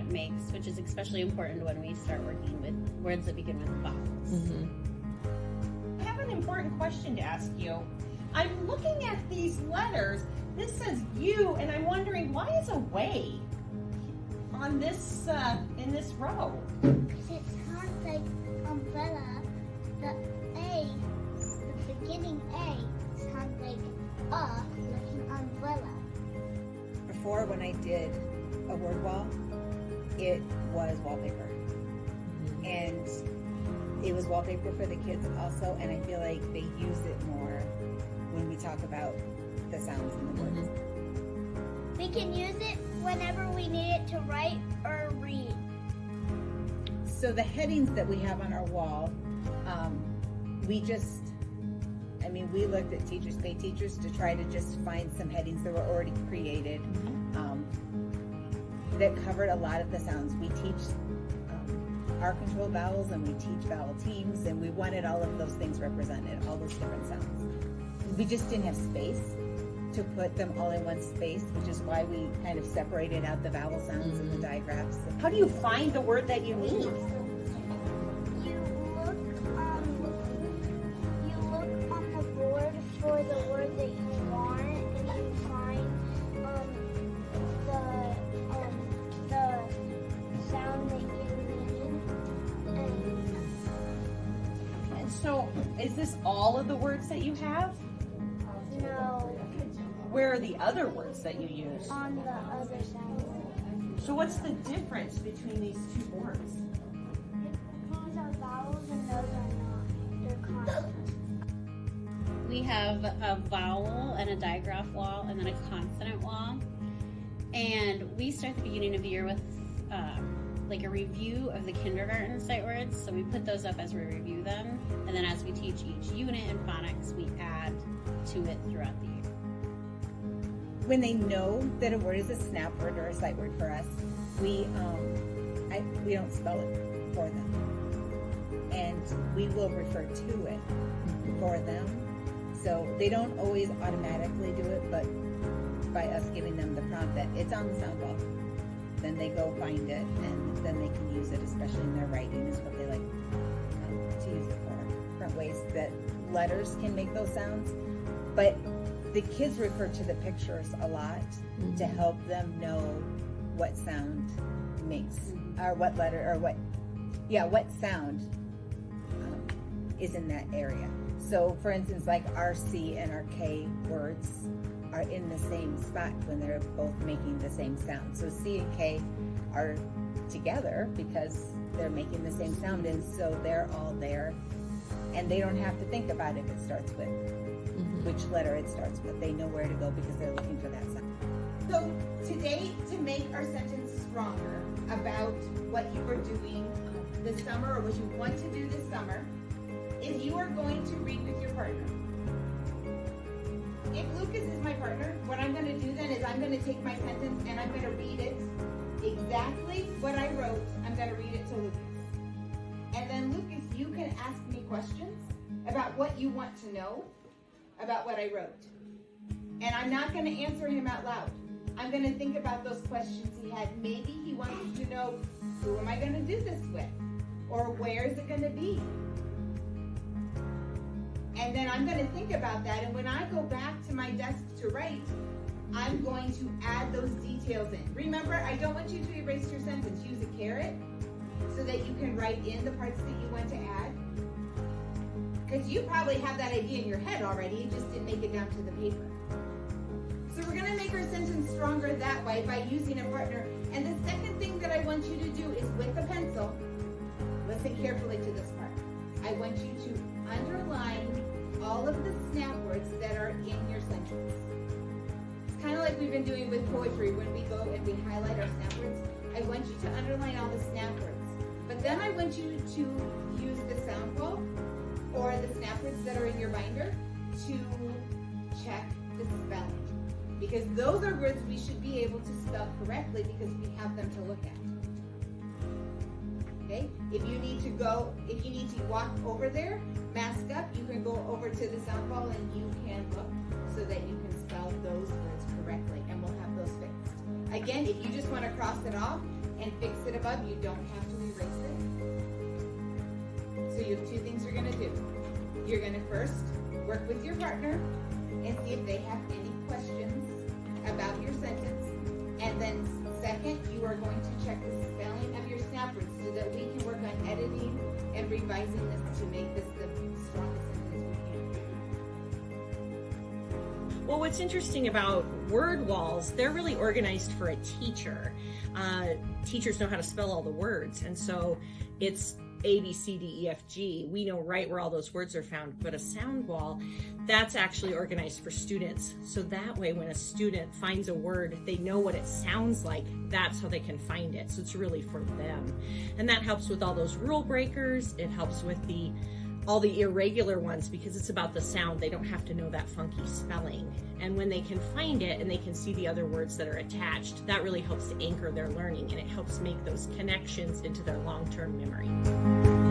it makes, which is especially important when we start working with words that begin with vowels. I have an important question to ask you. I'm looking at these letters. This says U, and I'm wondering, why is a way on this in this row? Because it sounds like umbrella. The A, the beginning A, sounds like like an umbrella. Before, when I did a word wall, it was wallpaper. And it was wallpaper for the kids also, and I feel like they use it more when we talk about the sounds in the words. We can use it whenever we need it to write or read. So the headings that we have on our wall, we looked at Teachers Pay Teachers to try to just find some headings that were already created that covered a lot of the sounds. We teach our control vowels and we teach vowel teams, and we wanted all of those things represented, all those different sounds. We just didn't have space to put them all in one space, which is why we kind of separated out the vowel sounds and the digraphs. How do you find the word that you need? You look on the board for the word that you want, and you find the sound that you need. And so, is this all of the words that you have? No, Where are the other words that you use? on the other side. So what's the difference between these two boards? These are vowels and those are not. They're consonants. We have a vowel and a digraph wall and then a consonant wall. And we start the beginning of the year with like a review of the kindergarten sight words. So we put those up as we review them. And then as we teach each unit in phonics, we add to it throughout the year. When they know that a word is a snap word or a sight word for us, we don't spell it for them, and we will refer to it for them. So they don't always automatically do it, but by us giving them the prompt that it's on the sound wall, then they go find it, and then they can use it, especially in their writing is what they like to use it for. Different ways that letters can make those sounds, but the kids refer to the pictures a lot to help them know what sound makes, or what letter, or what sound is in that area. So for instance, like our C and our K words are in the same spot when they're both making the same sound. So C and K are together because they're making the same sound, and so they're all there, and they don't have to think about if it starts with which letter it starts with. They know where to go because they're looking for that sound. So today, to make our sentence stronger about what you were doing this summer or what you want to do this summer, is you are going to read with your partner. If Lucas is my partner, what I'm going to do then is I'm going to take my sentence and I'm going to read it exactly what I wrote. I'm going to read it to Lucas. And then Lucas, you can ask me questions about what you want to know about what I wrote. And I'm not going to answer him out loud. I'm going to think about those questions he had. Maybe he wants to know, who am I going to do this with? Or where is it going to be? And then I'm going to think about that, and when I go back to my desk to write, I'm going to add those details in. Remember, I don't want you to erase your sentence. Use a caret so that you can write in the parts that you want to add. Because you probably have that idea in your head already, you just didn't make it down to the paper. So we're going to make our sentence stronger that way by using a partner. And the second thing that I want you to do is with a pencil, listen carefully to this part. I want you to underline all of the snap words that are in your sentence. It's kind of like we've been doing with poetry when we go and we highlight our snap words. I want you to underline all the snap words. But then I want you to use the sound wall or the snap words that are in your binder to check the spelling. Because those are words we should be able to spell correctly because we have them to look at. Okay? If you need to walk over there, mask up, you can go over to the sound wall and you can look so that you can spell those words correctly, and we'll have those fixed. Again, if you just want to cross it off and fix it above. You don't have to erase it. So you have two things you're going to do. You're going to first work with your partner and see if they have any questions about your sentence. And then second, you are going to check the spelling of your snap words so that we can work on editing and revising this to make this the strongest sentence we can. Well, what's interesting about word walls, they're really organized for a teacher. Teachers know how to spell all the words, and so it's A, B, C, D, E, F, G. We know right where all those words are found, but a sound wall, that's actually organized for students. So that way, when a student finds a word, they know what it sounds like. That's how they can find it. So it's really for them. And that helps with all those rule breakers. It helps with all the irregular ones because it's about the sound. They don't have to know that funky spelling. And when they can find it and they can see the other words that are attached, that really helps to anchor their learning, and it helps make those connections into their long-term memory.